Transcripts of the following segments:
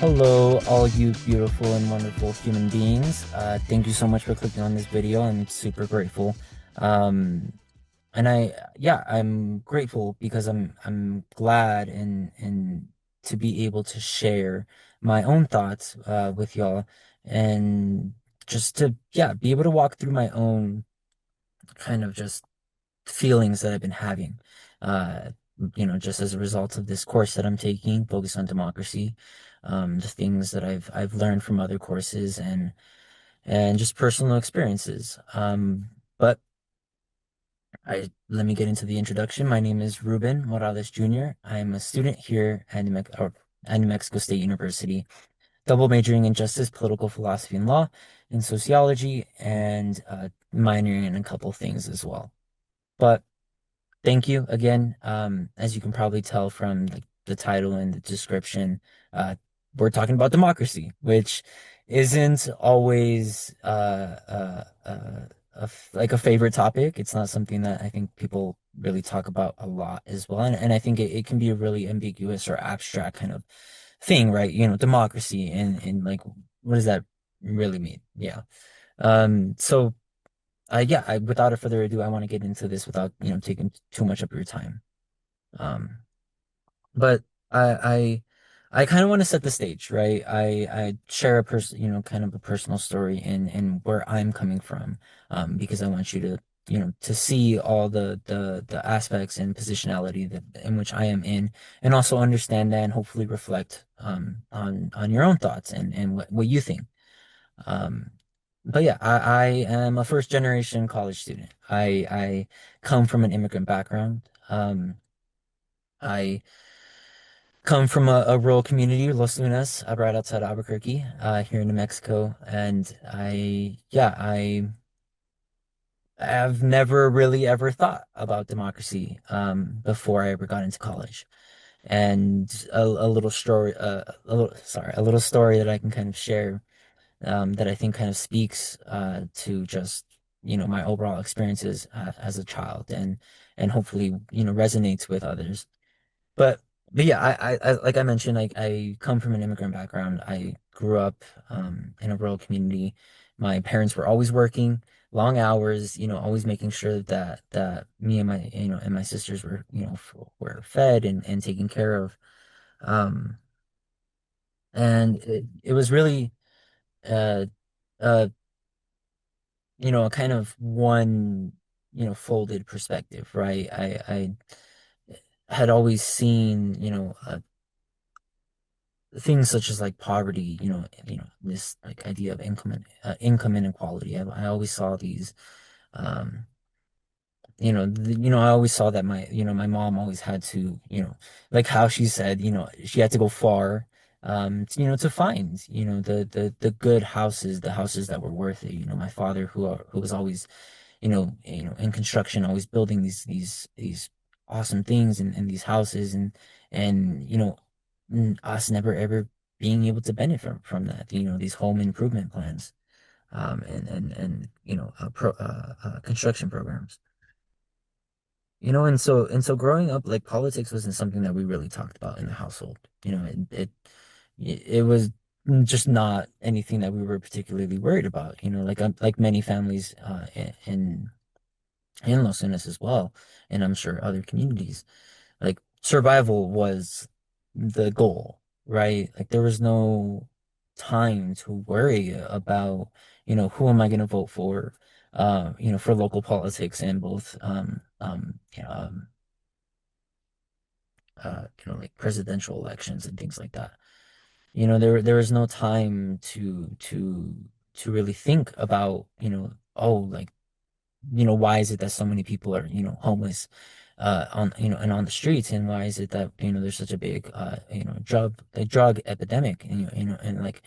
Hello, all you beautiful and wonderful human beings. Thank you so much for clicking on this video. I'm super grateful. Um, yeah, I'm grateful because I'm glad and to be able to share my own thoughts with y'all and just to yeah be able to walk through my own kind of just feelings that I've been having. Uh, just as a result of this course that I'm taking, focused on democracy, the things that I've learned from other courses and just personal experiences. But I let me get into the introduction. My name is Ruben Morales Junior. I am a student here at New Mexico State University, double majoring in justice, political philosophy, and law, and sociology, and minoring in a couple things as well. But thank you again. As you can probably tell from the title and the description, we're talking about democracy, which isn't always like a favorite topic. It's not something that I think people really talk about a lot as well. And I think it can be a really ambiguous or abstract kind of thing, right? Democracy and like what does that really mean? Yeah. So without a further ado, I want to get into this without, taking too much of your time. Um, but I, I kind of want to set the stage, right? I share kind of a personal story and where I'm coming from, because I want you to, to see all the aspects and positionality that in which I am in, and also understand that and hopefully reflect, on your own thoughts and what you think. Um, but yeah, I am a first generation college student. I come from an immigrant background. I come from a rural community, Los Lunas, right outside Albuquerque, here in New Mexico. And I have never really ever thought about democracy before I ever got into college. And a little story, a little story that I can kind of share that I think kind of speaks to just my overall experiences as a child and hopefully resonates with others. But but yeah, like I mentioned, I come from an immigrant background. I grew up in a rural community. My parents were always working long hours, always making sure that me and my and my sisters were were fed and taken care of. Um, and it was really uh uh a kind of one, folded perspective, right? I had always seen, things such as like poverty, this like idea of income inequality. I always saw these, um, I always saw that my mom always had to, like how she said, she had to go far, to find, the good houses, the houses that were worth it. My father, who was always in construction, always building these awesome things and these houses and us never ever being able to benefit from that, these home improvement plans, and construction programs. And so growing up, like politics wasn't something that we really talked about in the household. It was just not anything that we were particularly worried about, like many families in Los Angeles as well, and I'm sure other communities. Like survival was the goal, right? Like there was no time to worry about, who am I going to vote for, for local politics and both, like presidential elections and things like that. There was no time to really think about, oh, like why is it that so many people are, homeless on and on the streets, and why is it that there's such a big drug epidemic, and and like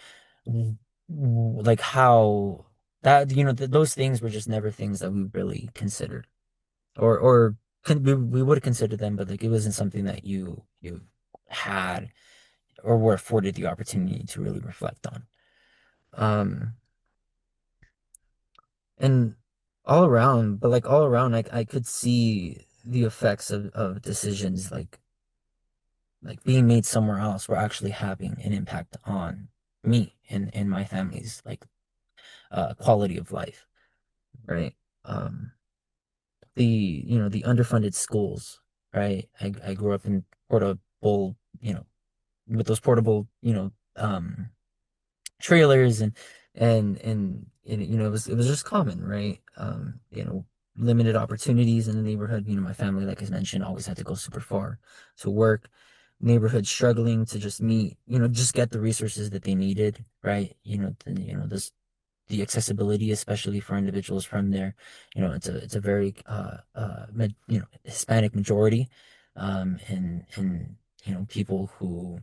like how that those things were just never things that we really considered, we would consider them, but like it wasn't something that you had or were afforded the opportunity to really reflect on. um And all around, like I could see the effects of decisions, like like being made somewhere else were actually having an impact on me and my family's like quality of life, right? Um, the underfunded schools, right? I grew up in portable, with those portable, trailers and it was just common, right? Limited opportunities in the neighborhood. My family, like I mentioned, always had to go super far to work. Neighborhood struggling to just meet, just get the resources that they needed, right? This the accessibility, especially for individuals from there. It's a very Hispanic majority, and people who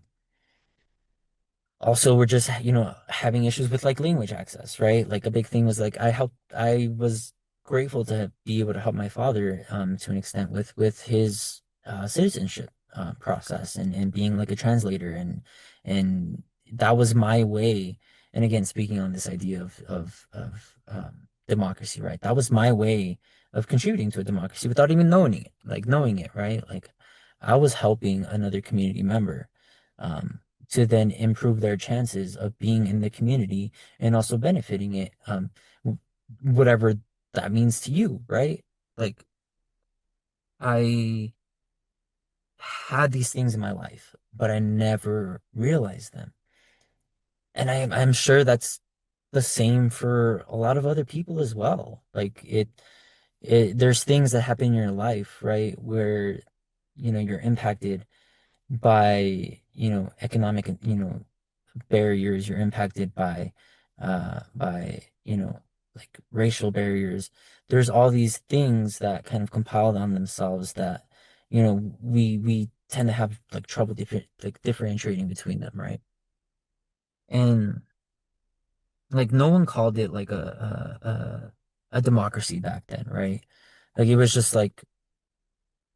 also we're just having issues with like language access, right? Like a big thing was like I was grateful to be able to help my father to an extent with his citizenship process and being like a translator, and that was my way. And again, speaking on this idea of democracy, right? That was my way of contributing to a democracy without even knowing it, right? Like I was helping another community member. Um, to then improve their chances of being in the community and also benefiting it, whatever that means to you, right? Like I had these things in my life, but I never realized them. And I'm sure that's the same for a lot of other people as well. Like there's things that happen in your life, right, where you're impacted by economic barriers. You're impacted by like racial barriers. There's all these things that kind of compiled on themselves that we tend to have like trouble differentiating between them, right? And like no one called it like a democracy back then, right? Like it was just like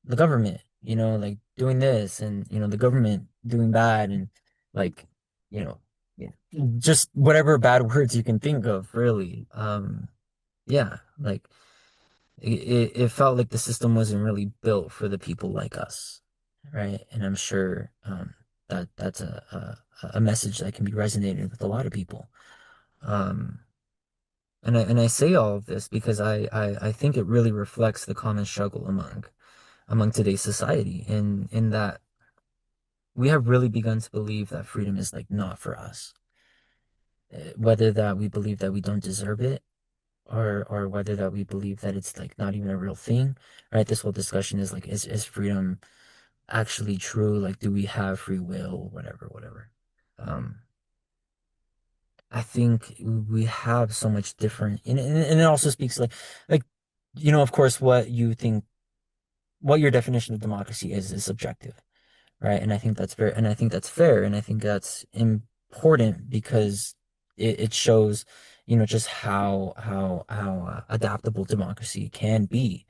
the government, like doing this, and the government doing that, and like, you know, yeah, just whatever bad words you can think of, really. Yeah, like it felt like the system wasn't really built for the people like us, right? And I'm sure that's a message that can be resonated with a lot of people. Um, and I say all of this because I think it really reflects the common struggle among today's society, in that we have really begun to believe that freedom is like not for us. Whether that we believe that we don't deserve it, or whether that we believe that it's like not even a real thing, right? This whole discussion is like, is freedom actually true? Like, do we have free will? Whatever, whatever. Um, I think we have so much different, and it also speaks like, of course, what your definition of democracy is subjective, right? And I think that's fair, and I think that's fair, and I think that's important because it shows, just how adaptable democracy can be,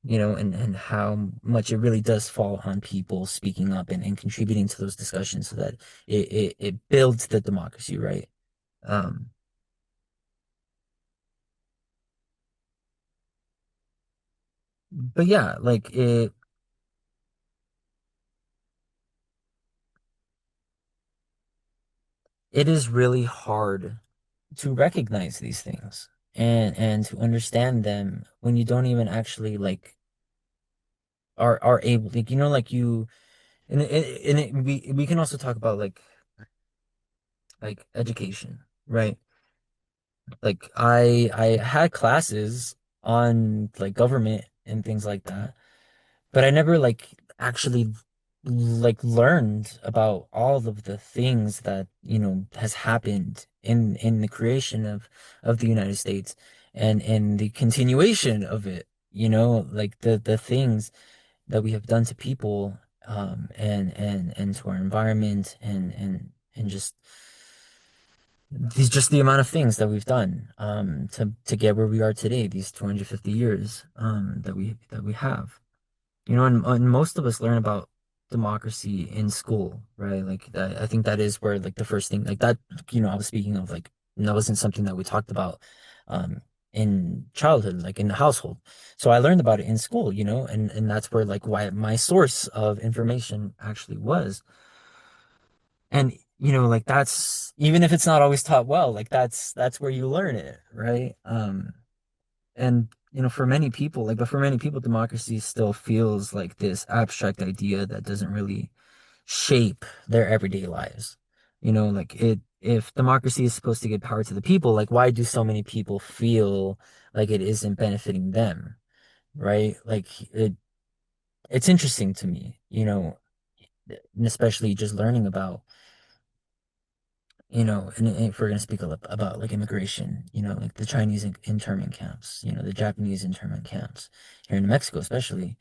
and how much it really does fall on people speaking up and contributing to those discussions so that it builds the democracy, right? Um, but yeah, like it is really hard to recognize these things and to understand them when you don't even actually like are able, like, we can also talk about like education, right? Like I had classes on like government and things like that, but I never like actually like learned about all of the things that has happened in the creation of the United States and the continuation of it, like the things that we have done to people, and to our environment, and just the amount of things that we've done to get where we are today, these 250 years that we have. And most of us learn about democracy in school, right? Like I think that is where like the first thing like that, I was speaking of, like, that wasn't something that we talked about in childhood, like in the household. So I learned about it in school, and that's where like why my source of information actually was. And like that's even if it's not always taught well, like that's where you learn it, right? And for many people, like, but for many people, democracy still feels like this abstract idea that doesn't really shape their everyday lives. Like if democracy is supposed to give power to the people, like why do so many people feel like it isn't benefiting them, right? Like it's interesting to me, and especially just learning about, and if we're going to speak about like immigration, like the Chinese internment camps, the Japanese internment camps here in Mexico, especially,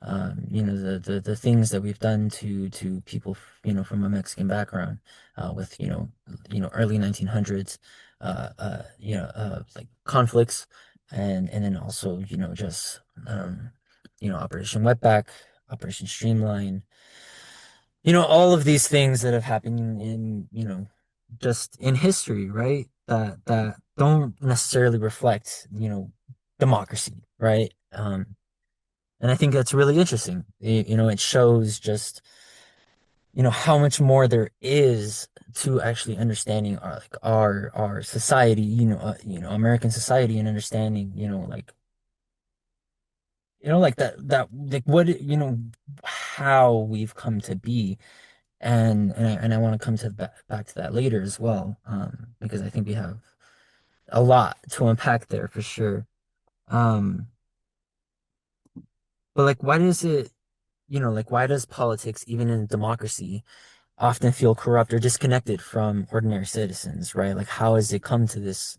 the things that we've done to people, from a Mexican background, with, early 1900s, like conflicts, and then also, just, Operation Wetback, Operation Streamline, all of these things that have happened in, just in history, right? That don't necessarily reflect, democracy, right? And I think that's really interesting. It shows just, how much more there is to actually understanding our society, American society, and understanding, like that like what, how we've come to be. And I want to come to back to that later as well, because I think we have a lot to unpack there for sure. Um, but like, why does it, like, why does politics, even in a democracy, often feel corrupt or disconnected from ordinary citizens, right? Like, how has it come to this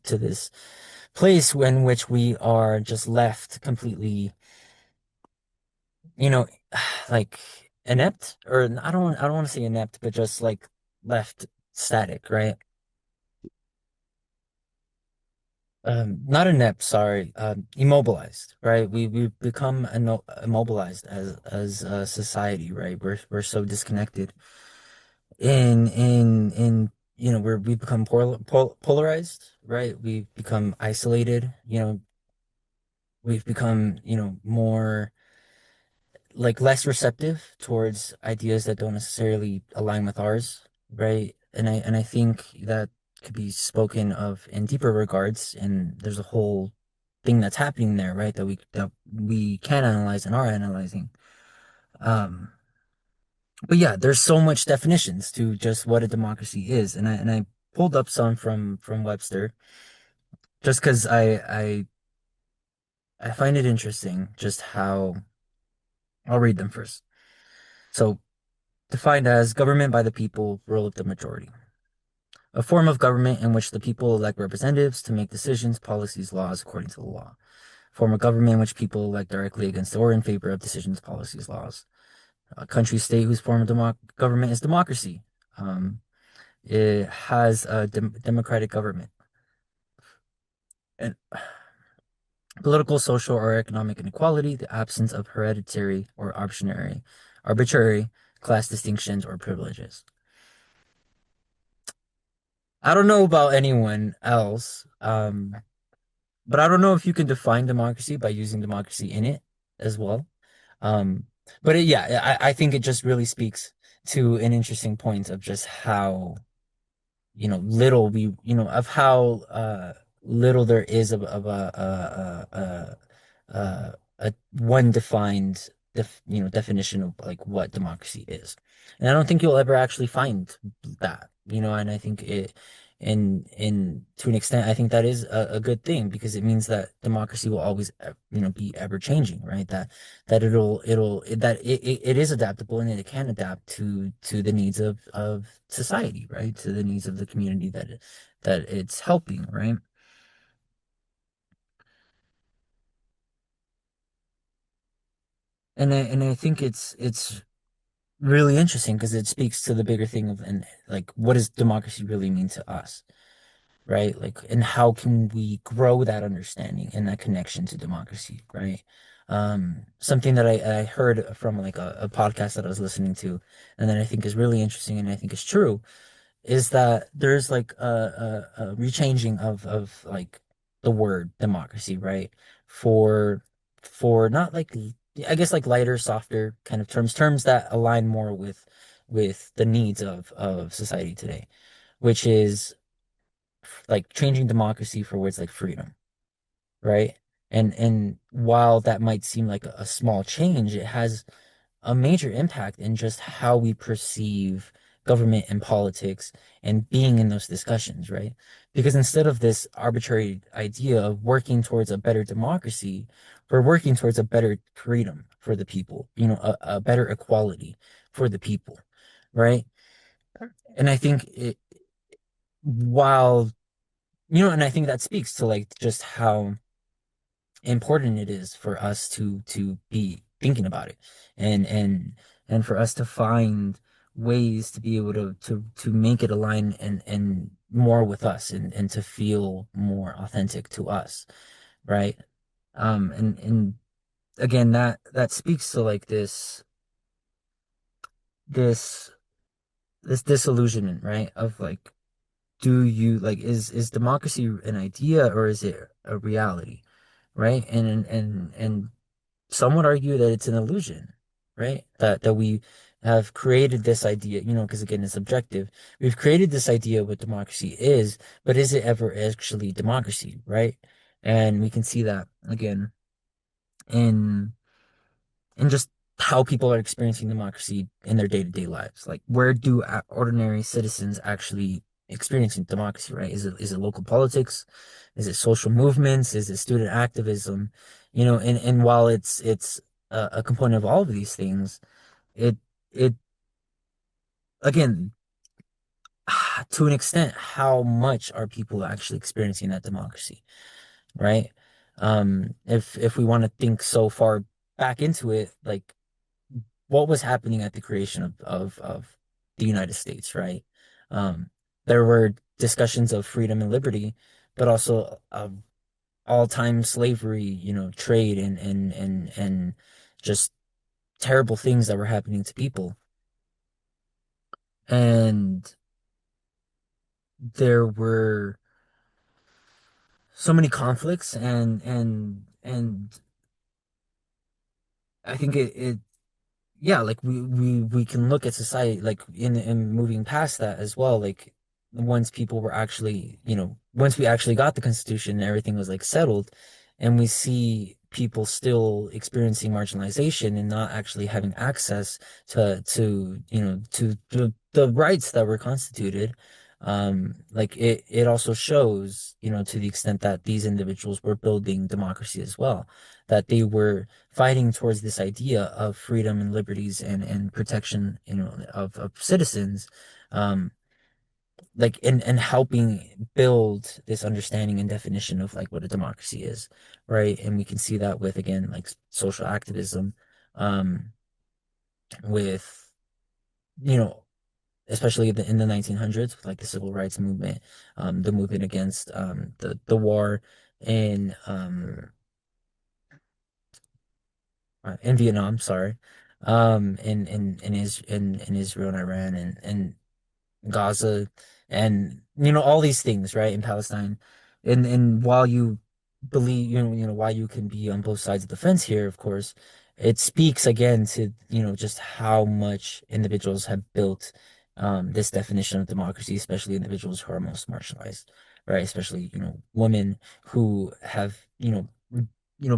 place in which we are just left completely, you know, like inept, or I don't want to say inept, but just like left static, right? Not inept, sorry, immobilized, right? We've become immobilized as a society, right? We're so disconnected in we've become polarized, right? We've become isolated, we've become, more like less receptive towards ideas that don't necessarily align with ours, right? And I think that could be spoken of in deeper regards, and there's a whole thing that's happening there, right? That we can analyze and are analyzing. Um, but yeah, there's so much definitions to just what a democracy is, and I pulled up some from Webster just because I find it interesting just how I'll read them first. So defined as government by the people, rule of the majority. A form of government in which the people elect representatives to make decisions, policies, laws according to the law. Form of government in which people elect directly against or in favor of decisions, policies, laws. A country state whose form of government is democracy. It has a democratic government. And political, social, or economic inequality, the absence of hereditary or arbitrary class distinctions or privileges. I don't know about anyone else, but I don't know if you can define democracy by using democracy in it as well. Um, but yeah, I think it just really speaks to an interesting point of just how, little we, of how little there is of a one defined definition of like what democracy is. And I don't think you'll ever actually find that, and I think in to an extent, I think that is a good thing because it means that democracy will always, be ever changing, right? That it is adaptable and it can adapt to the needs of society, right? To the needs of the community that it's helping, right? And I think it's really interesting because it speaks to the bigger thing of, and like, what does democracy really mean to us, right? Like, and how can we grow that understanding and that connection to democracy, right? Something that I heard from like a podcast that I was listening to, and that I think is really interesting and I think is true, is that there's like a rechanging of like the word democracy, right? For for not like I guess like lighter, softer kind of terms that align more with the needs of society today, which is like changing democracy for words like freedom, right? And while that might seem like a small change, it has a major impact in just how we perceive government and politics and being in those discussions, right? Because instead of this arbitrary idea of working towards a better democracy, we're working towards a better freedom for the people, a better equality for the people, right? And I think while, and I think that speaks to like just how important it is for us to be thinking about it and for us to find ways to be able to make it align and more with us and to feel more authentic to us, right? And again, that speaks to like this this disillusionment, right? Of like, do you like is democracy an idea or is it a reality? Right? And some would argue that it's an illusion, right? That we have created this idea, because again, it's subjective. We've created this idea of what democracy is, but is it ever actually democracy, right? And we can see that again in and just how people are experiencing democracy in their day-to-day lives. Like, where do ordinary citizens actually experiencing democracy, right? Is it local politics? Is it social movements? Is it student activism? And while it's a component of all of these things, it it again, to an extent, how much are people actually experiencing that democracy, right? If we want to think so far back into it, like what was happening at the creation of the United States, right? Um, there were discussions of freedom and liberty, but also of all-time slavery, trade and just terrible things that were happening to people. And there were so many conflicts and I think it yeah, like we can look at society like in moving past that as well. Like once people were actually, once we actually got the Constitution and everything was like settled, and we see people still experiencing marginalization and not actually having access to the rights that were constituted. Like it also shows, to the extent that these individuals were building democracy as well, that they were fighting towards this idea of freedom and liberties and protection, of citizens, um, like and helping build this understanding and definition of like what a democracy is, right? And we can see that with again like social activism, um, with you know especially in the 1900s with like the civil rights movement, the movement against the war in in Vietnam, sorry, in Israel and Iran and Gaza, and all these things, right, in Palestine, and while you believe, while you can be on both sides of the fence here, of course, it speaks again to just how much individuals have built this definition of democracy, especially individuals who are most marginalized, right, especially women who have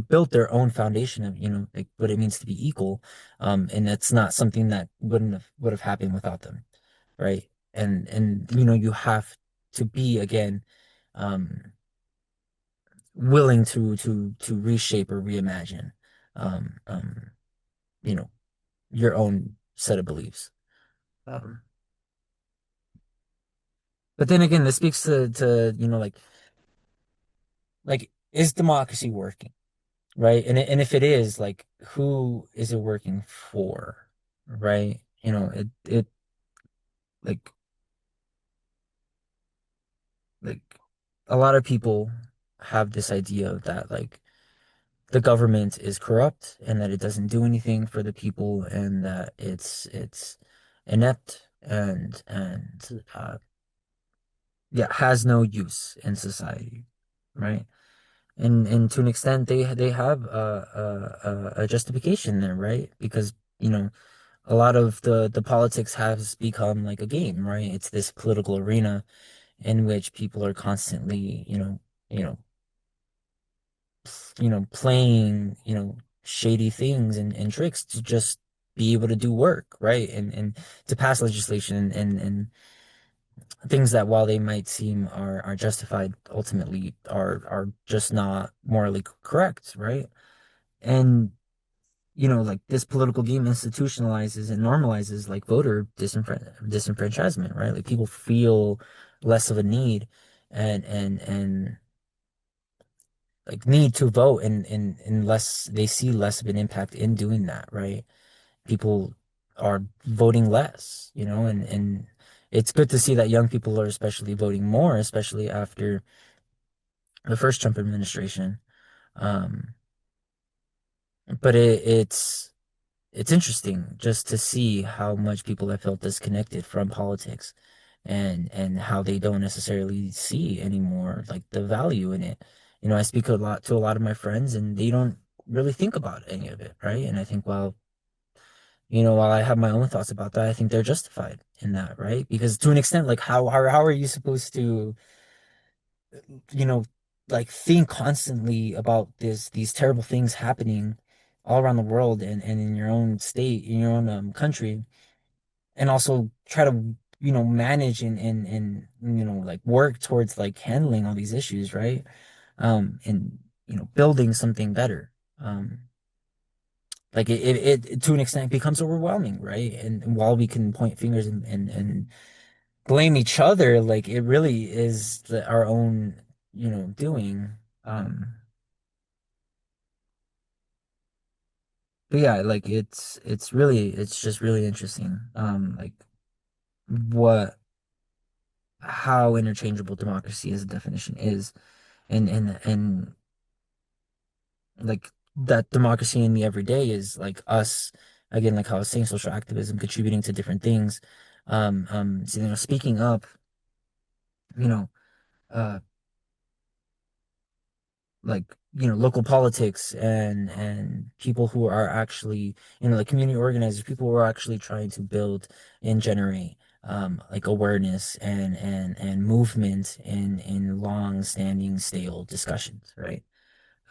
built their own foundation of like what it means to be equal, and that's not something that would have happened without them, right? And you have to be again um willing to reshape or reimagine um um you know your own set of beliefs. Um, but then again, this speaks to like is democracy working, right? And if it is, like who is it working for, right? It like like a lot of people have this idea that like the government is corrupt and that it doesn't do anything for the people and that it's inept and yeah, has no use in society, right? and to an extent they have a justification there, right? Because a lot of the politics has become like a game, right? It's this political arena in which people are constantly, you know, playing, shady things and tricks to just be able to do work, right? And to pass legislation and things that while they might seem are justified, ultimately are just not morally correct, right? And like this political game institutionalizes and normalizes like voter disenfranchisement, right? Like people feel less of a need and like need to vote and unless they see less of an impact in doing that, right? People are voting less, and it's good to see that young people are especially voting more, especially after the first Trump administration. Um, but it's interesting just to see how much people have felt disconnected from politics and how they don't necessarily see anymore like the value in it. I speak to a lot of my friends and they don't really think about any of it, right? And I think while I have my own thoughts about that, I think they're justified in that, right? Because to an extent, like how are you supposed to, you know, like think constantly about these terrible things happening all around the world and in your own state, in your own country, and also try to, manage and like work towards like handling all these issues, right? And building something better. Um, like it to an extent becomes overwhelming, right? And while we can point fingers and blame each other, like it really is our own, doing. Um, but yeah, like it's just really interesting. Like what how interchangeable democracy as a definition is, and like that democracy in the everyday is like us again, like how I was saying, social activism, contributing to different things, so, speaking up, you know, uh, like local politics and people who are actually like community organizers, people who are actually trying to build and generate like awareness and movement in long-standing stale discussions, right?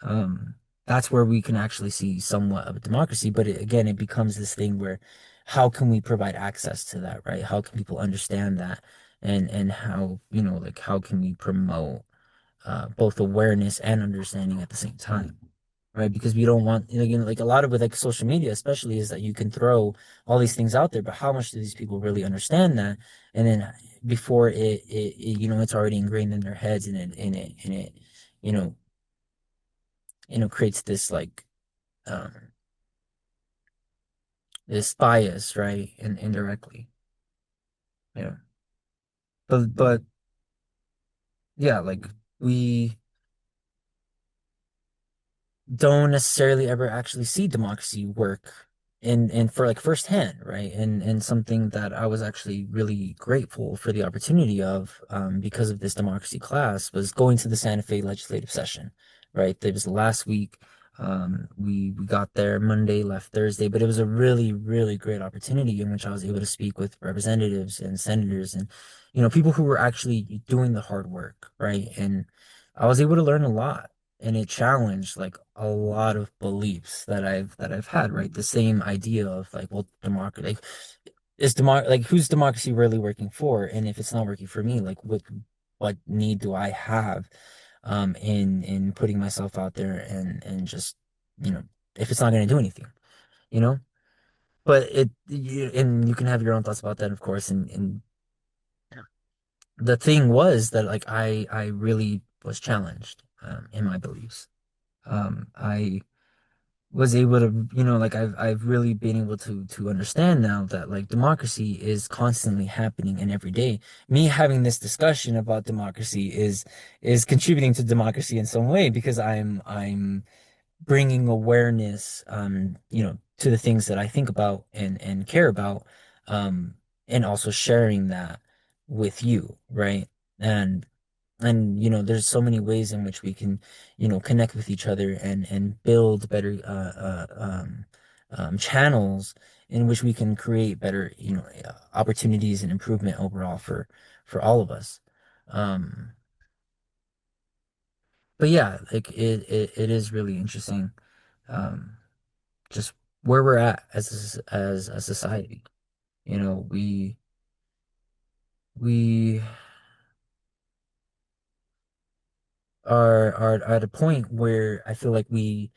um that's where we can actually see somewhat of a democracy, but again it becomes this thing where how can we provide access to that, right? How can people understand that, and how like how can we promote both awareness and understanding at the same time, right? Because we don't want, like a lot of with like social media, especially, is that you can throw all these things out there, but how much do these people really understand that? And then before it's already ingrained in their heads, and it, you know, creates this like um this bias, right? And indirectly, yeah. But yeah, like we don't necessarily ever actually see democracy work in for like firsthand, right? And something that I was actually really grateful for the opportunity of, because of this democracy class, was going to the Santa Fe legislative session, right? It was last week. We got there Monday, left Thursday, but it was a really, really great opportunity in which I was able to speak with representatives and senators and people who were actually doing the hard work, right? And I was able to learn a lot, and it challenged like a lot of beliefs that I've had, right? The same idea of like, well, democracy, like, like who's democracy really working for? And if it's not working for me, like what need do I have in putting myself out there and just, you know, if it's not going to do anything, you know? But and you can have your own thoughts about that, of course. And the thing was that like I really was challenged in my beliefs. I was able to, like I've really been able to understand now that like democracy is constantly happening and every day. Me having this discussion about democracy is contributing to democracy in some way because I'm bringing awareness, to the things that I think about and care about, and also sharing that with you, right? And and there's so many ways in which we can connect with each other and build better channels in which we can create better opportunities and improvement overall for all of us. um but yeah, like it is really interesting, um just where we're at as a society. We are at a point where I feel like we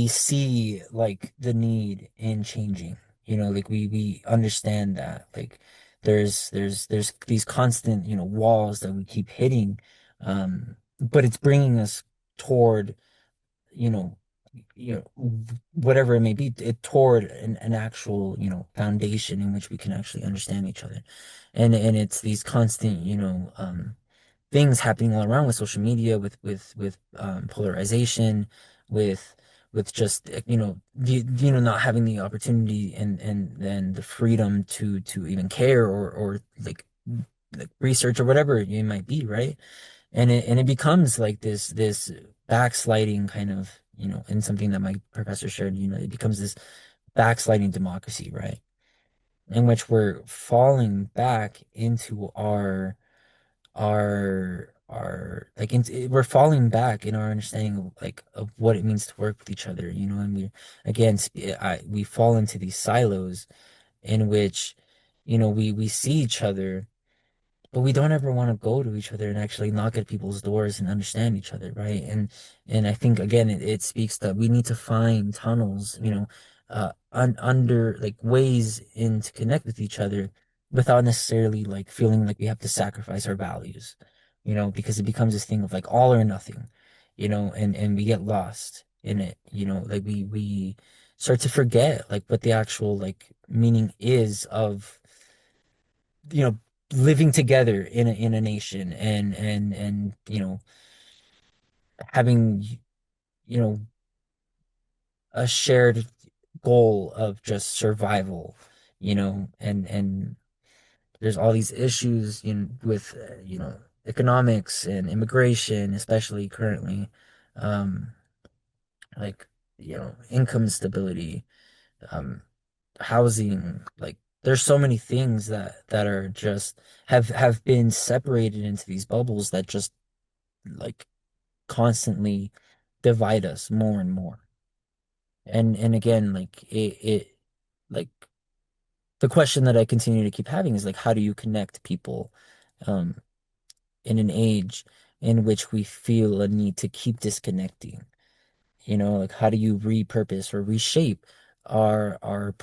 see like the need in changing. Like we understand that like there's these constant walls that we keep hitting, but it's bringing us toward you know whatever it may be, toward an actual foundation in which we can actually understand each other. And it's these constant things happening all around with social media, with polarization, with just not having the opportunity and the freedom to even care, or like research or whatever it might be, right? And it becomes like this backsliding kind of, and something that my professor shared, it becomes this backsliding democracy, right? In which we're falling back into we're falling back in our understanding of like of what it means to work with each other, and we again we fall into these silos in which we see each other, but we don't ever want to go to each other and actually knock at people's doors and understand each other, right? And I think again it speaks that we need to find tunnels, under like ways in to connect with each other without necessarily like feeling like we have to sacrifice our values, because it becomes this thing of like all or nothing, and we get lost in it, like we start to forget like what the actual like meaning is of you know living together in a nation, and having you know a shared goal of just survival, and there's all these issues with economics and immigration, especially currently, um like income stability, um housing, like there's so many things that are just have been separated into these bubbles that just like constantly divide us more and more. And again, like it like the question that I continue to keep having is like, how do you connect people um in an age in which we feel a need to keep disconnecting? Like how do you repurpose or reshape our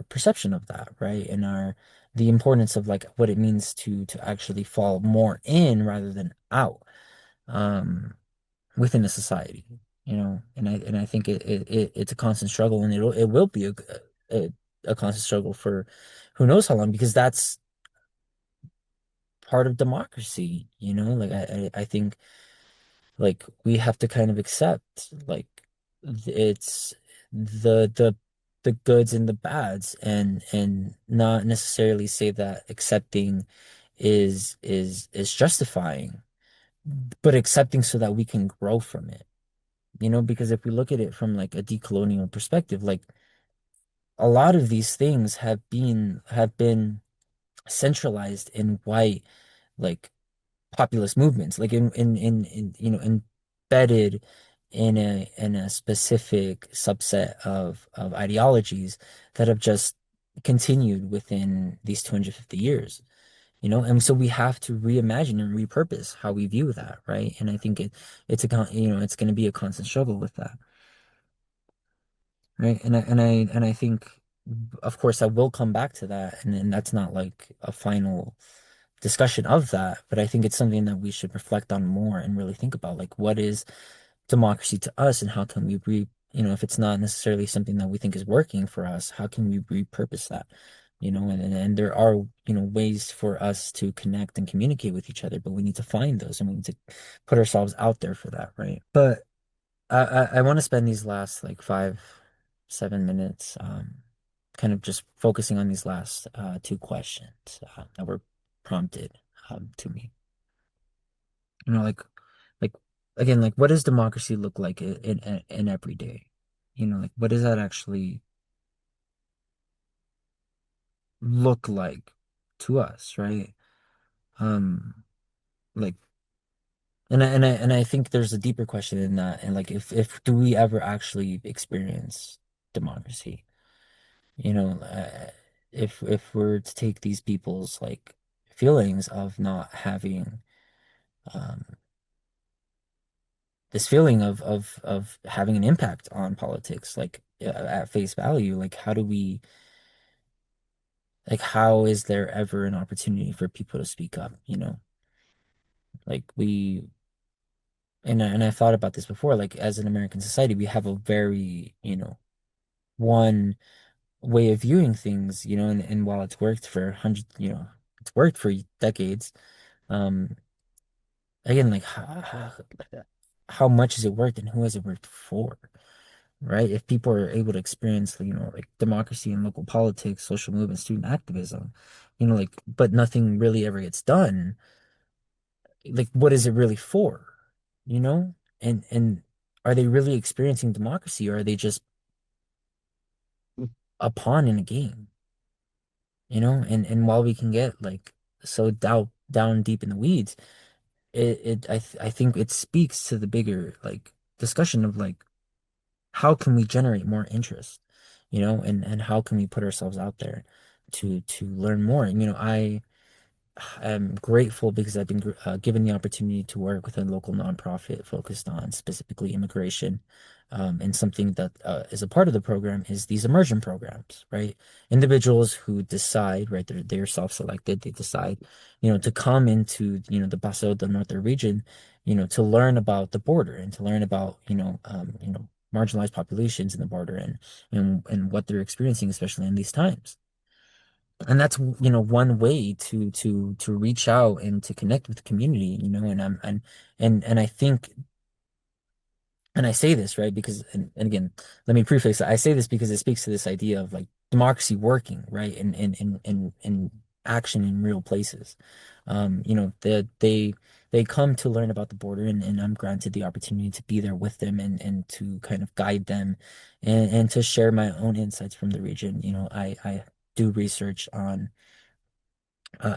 perception of that, right? And our the importance of like what it means to actually fall more in rather than out, um within a society, and I think it's a constant struggle, and it will be a, a constant struggle for who knows how long, because that's part of democracy, like I think like we have to kind of accept like it's the goods and the bads, and not necessarily say that accepting is justifying, but accepting so that we can grow from it. Because if we look at it from like a decolonial perspective, like a lot of these things have been centralized in white like populist movements, like in embedded in a specific subset of ideologies that have just continued within these 250 years. And so we have to reimagine and repurpose how we view that, right? And I think it's going to be a constant struggle with that, right? And I think, of course, I will come back to that, and that's not like a final discussion of that, but I think it's something that we should reflect on more and really think about, like what is democracy to us, and how can we if it's not necessarily something that we think is working for us, how can we repurpose that? And there are, ways for us to connect and communicate with each other, but we need to find those, and we need to put ourselves out there for that, right? But I want to spend these last like 5, 7 minutes, kind of just focusing on these last two questions that were prompted to me. You know, like again, like what does democracy look like in every day? You know, like what does that actually look like to us, right? Um, like, and I think there's a deeper question in that, and like if do we ever actually experience democracy? You know, if we're to take these people's like feelings of not having um this feeling of having an impact on politics, like at face value, like how do we like how is there ever an opportunity for people to speak up, you know? Like we and I thought about this before, like as an American society, we have a very, you know, one way of viewing things, you know, and while it's worked for hundreds, you know, it's worked for decades, um, again, like how much has it worked and who has it worked for, right? If people are able to experience, you know, like democracy in local politics, social movement, student activism, you know, like, but nothing really ever gets done, like, what is it really for, you know? And are they really experiencing democracy or are they just a pawn in a game, you know? And while we can get like so down deep in the weeds, I think it speaks to the bigger like discussion of like how can we generate more interest, you know, and how can we put ourselves out there to learn more. And you know, I'm grateful because I've been given the opportunity to work with a local nonprofit focused on specifically immigration. And something that is a part of the program is these immersion programs, right? Individuals who decide, right, they're self-selected, they decide, you know, to come into, you know, the Paso del Norte region, you know, to learn about the border and to learn about, you know, marginalized populations in the border and what they're experiencing, especially in these times. And that's, you know, one way to reach out and to connect with the community, you know, and I think and I say this, right, because and again, let me preface that I say this because it speaks to this idea of like democracy working, right, in action in real places. You know, they come to learn about the border and I'm granted the opportunity to be there with them and to kind of guide them and to share my own insights from the region. You know, I do research on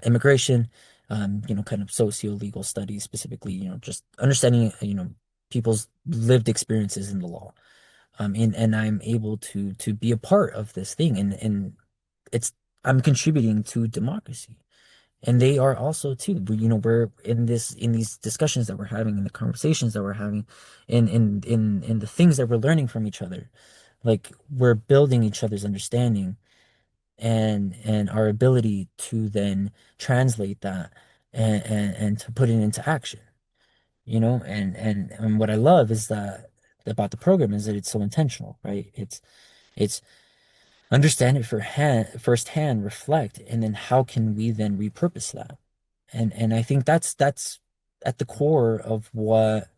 immigration, you know, kind of socio-legal studies, specifically, you know, just understanding, you know, people's lived experiences in the law. And I'm able to be a part of this thing, and it's I'm contributing to democracy, and they are also too. You know, we're in these discussions that we're having, in the conversations that we're having, in the things that we're learning from each other. Like we're building each other's understanding and our ability to then translate that and to put it into action, you know, and what I love is that about the program is that it's so intentional, right? It's understand it for firsthand, reflect, and then how can we then repurpose that? And I think that's at the core of what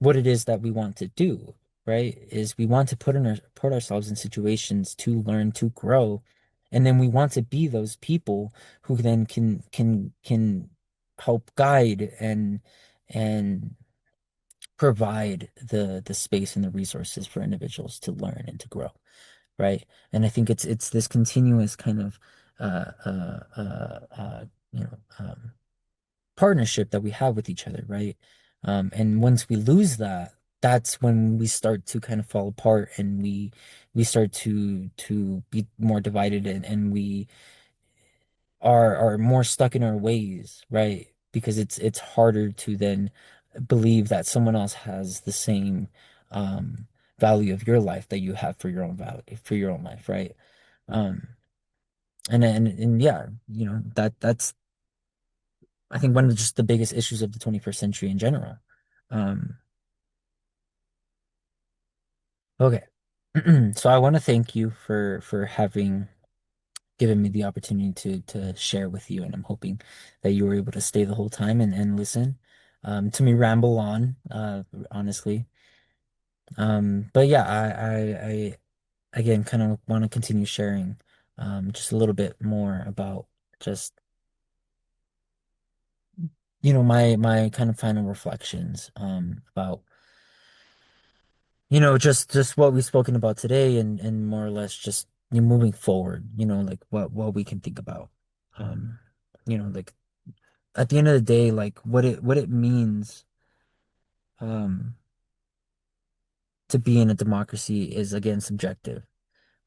it is that we want to do, right? Is we want to put ourselves in situations to learn, to grow, and then we want to be those people who then can help guide and provide the space and the resources for individuals to learn and to grow, right? And I think it's this continuous kind of uh uh uh, uh you know partnership that we have with each other, right? And once we lose that, that's when we start to kind of fall apart and we start to be more divided and we are more stuck in our ways, right? Because it's harder to then believe that someone else has the same value of your life that you have for your own value for your own life, right? Um and yeah, you know, that's I think one of just the biggest issues of the 21st century in general. Um, okay. So I want to thank you for having given me the opportunity to share with you, and I'm hoping that you were able to stay the whole time and listen to me ramble on, honestly. But yeah, I again kind of want to continue sharing just a little bit more about just my kind of final reflections about just what we've spoken about today and more or less just moving forward, like what we can think about. Um, like at the end of the day, like what it means um to be in a democracy is again subjective.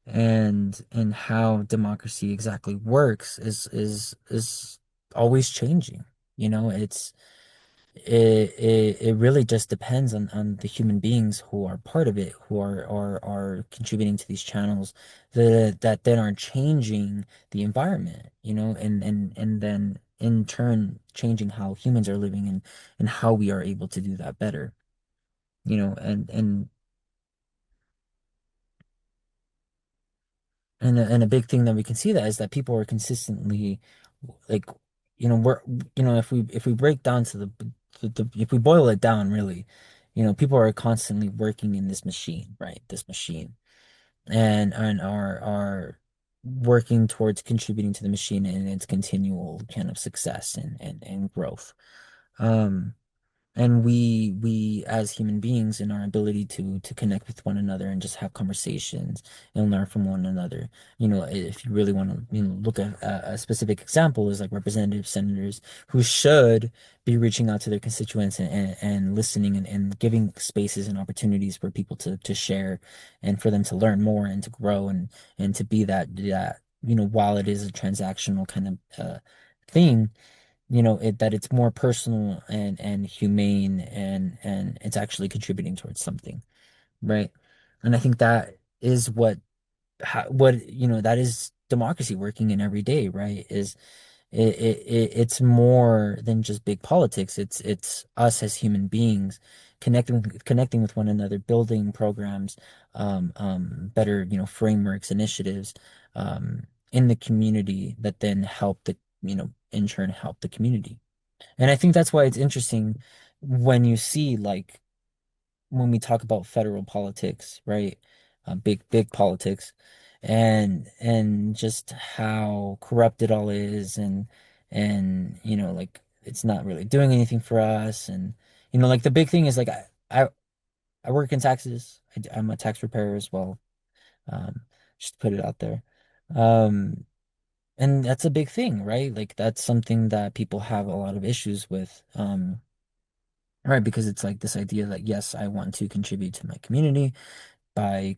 And how democracy exactly works is always changing. It really just depends on the human beings who are part of it, who are contributing to these channels that then are changing the environment, and then in turn changing how humans are living and how we are able to do that better, and a big thing that we can see that is that people are consistently like we're if we break down to if we boil it down really, people are constantly working in this machine, right? This machine and are working towards contributing to the machine and its continual kind of success and growth. Um and we as human beings in our ability to connect with one another and just have conversations and learn from one another. If you really want to, look at a specific example is like representatives, senators who should be reaching out to their constituents and listening and giving spaces and opportunities for people to share and for them to learn more and to grow and to be that while it is a transactional kind of thing, that it's more personal and humane and it's actually contributing towards something, right? And I think that is that is democracy working in every day, right? Is it's more than just big politics. It's us as human beings connecting with one another, building programs, better, frameworks, initiatives, in the community that then help in turn help the community. And I think that's why it's interesting when you see like when we talk about federal politics, right? Big politics, and just how corrupt it all is, and like it's not really doing anything for us, and like the big thing is like I work in taxes. I'm a tax preparer as well. Um, just to put it out there. Um, and that's a big thing, right? Like that's something that people have a lot of issues with. Right, because it's like this idea that yes, I want to contribute to my community by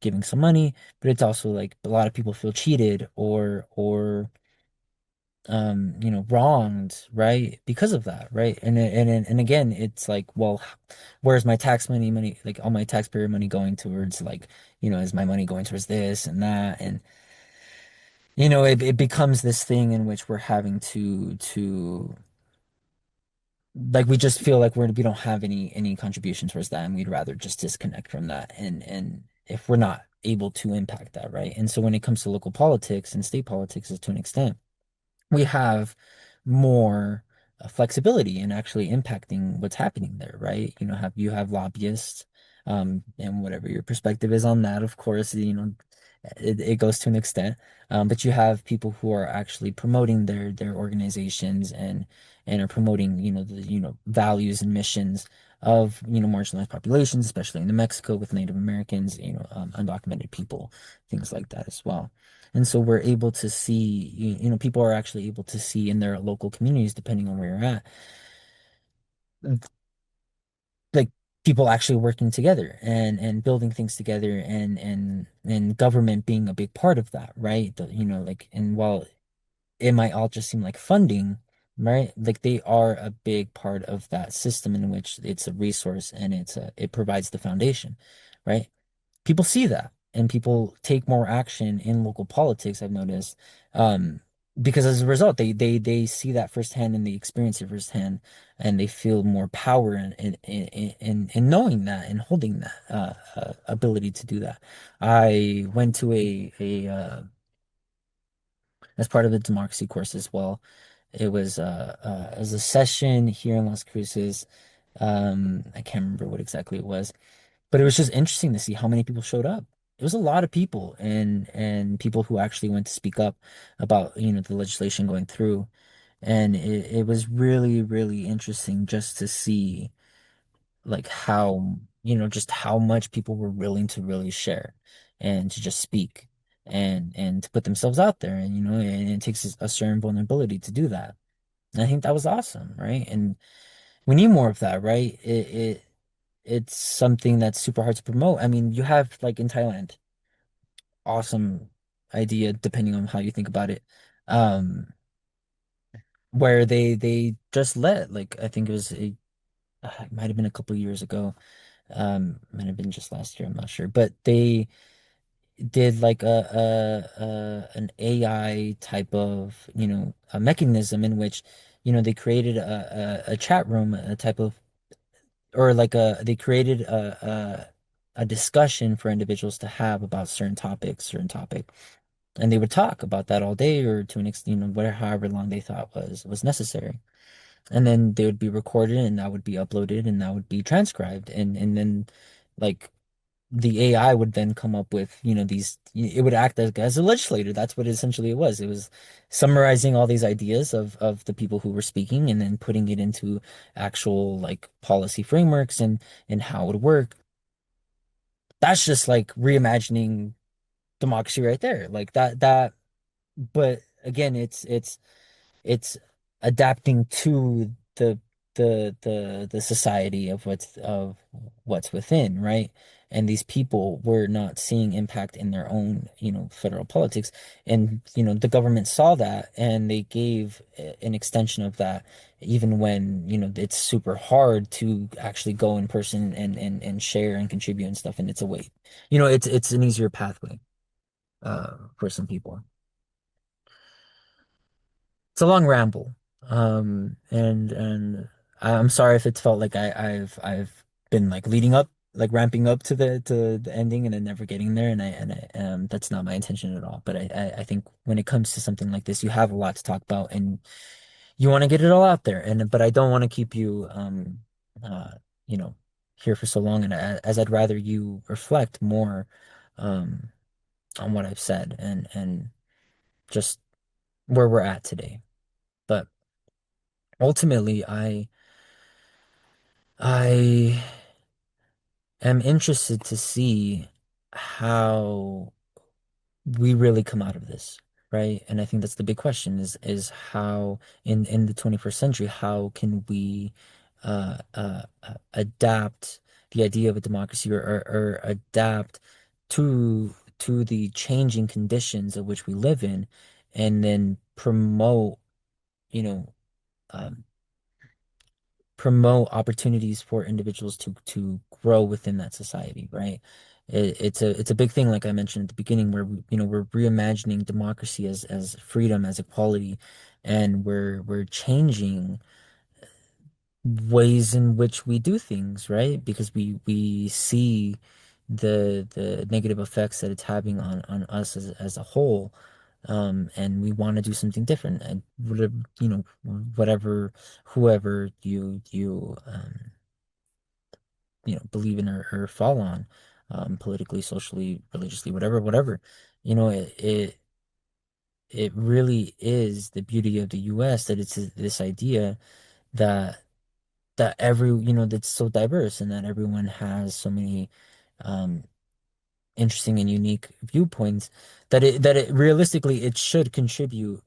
giving some money, but it's also like a lot of people feel cheated or wronged, right? Because of that, right? And again, it's like, well, where's my tax money, like all my taxpayer money going towards, like, is my money going towards this and that? And it becomes this thing in which we're having to like we just feel like we don't have any contribution towards that, and we'd rather just disconnect from that, and if we're not able to impact that, right? And so when it comes to local politics and state politics, to an extent, we have more flexibility in actually impacting what's happening there, right? You have lobbyists, and whatever your perspective is on that, of course, it goes to an extent. But you have people who are actually promoting their organizations and are promoting, the, values and missions of, marginalized populations, especially in New Mexico with Native Americans, undocumented people, things like that as well. And so we're able to see, people are actually able to see in their local communities, depending on where you're at, like people actually working together and building things together and government being a big part of that, right? Like, and while it might all just seem like funding, right? Like they are a big part of that system in which it's a resource and it provides the foundation, right? People see that and people take more action in local politics, I've noticed. Um, because as a result, they see that firsthand and they experience it firsthand and they feel more power in knowing that and holding that ability to do that. I went to a as part of the democracy course as well. It was a session here in Las Cruces. I can't remember what exactly it was, but it was just interesting to see how many people showed up. It was a lot of people and people who actually went to speak up about, the legislation going through. And it was really, really interesting just to see like how, just how much people were willing to really share and to just speak and to put themselves out there. And, and it takes a certain vulnerability to do that. And I think that was awesome, right? And we need more of that, right? It's something that's super hard to promote. I mean, you have like in Thailand, awesome idea depending on how you think about it. Um, where they just let like I think it might have been a couple of years ago. Might have been just last year, I'm not sure. But they did like an AI type of, a mechanism in which, they created a chat room, a type of or like they created a discussion for individuals to have about certain topic. And they would talk about that all day or to an extent, whatever however long they thought was necessary. And then they would be recorded and that would be uploaded and that would be transcribed. And then like the AI would then come up with, it would act as a legislator. That's what essentially it was. It was summarizing all these ideas of the people who were speaking and then putting it into actual like policy frameworks and how it would work. That's just like reimagining democracy right there. Like but again, it's adapting to the society of what's within, right? And these people were not seeing impact in their own, federal politics. And, the government saw that and they gave an extension of that, even when, it's super hard to actually go in person and share and contribute and stuff. And it's a way, it's an easier pathway, for some people. It's a long ramble. And I'm sorry if it felt like I've been like leading up, like ramping up to the ending and then never getting there. And that's not my intention at all. But I think when it comes to something like this, you have a lot to talk about and you want to get it all out there. But I don't want to keep you uh you know here for so long. And as I'd rather you reflect more um on what I've said and just where we're at today. But ultimately, I am interested to see how we really come out of this, right? And I think that's the big question is how in the 21st century, how can we adapt the idea of a democracy or adapt to the changing conditions of which we live in and then you know, um, promote opportunities for individuals to grow within that society, right? It's a big thing, like I mentioned at the beginning, where we're reimagining democracy as freedom, as equality, and we're changing ways in which we do things, right? Because we see the negative effects that it's having on us as a whole. And we want to do something different. And whatever, whatever, whoever believe in or fall on, politically, socially, religiously, whatever, it really is the beauty of the US that it's this idea that that's so diverse and that everyone has so many um interesting and unique viewpoints that it realistically it should contribute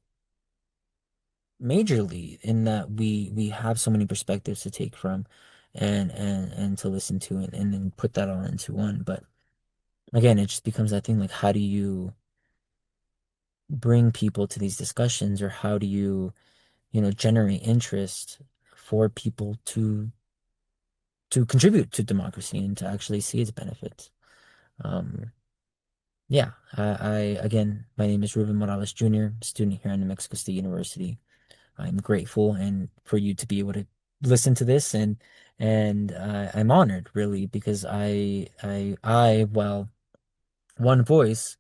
majorly in that we have so many perspectives to take from and to listen to and then put that all into one. But again, it just becomes that thing like how do you bring people to these discussions or how do you, generate interest for people to contribute to democracy and to actually see its benefits. Um, yeah, I again, my name is Ruben Morales Jr., student here at New Mexico State University. I'm grateful and for you to be able to listen to this and I'm honored really because well, one voice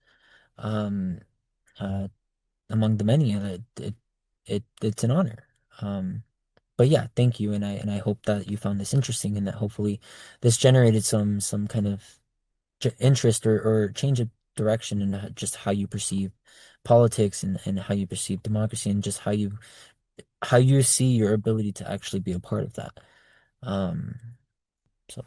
um uh among the many it's an honor. But yeah, thank you and I hope that you found this interesting and that hopefully this generated some kind of interest or change of direction in just how you perceive politics and how you perceive democracy and just how you see your ability to actually be a part of that. Um, so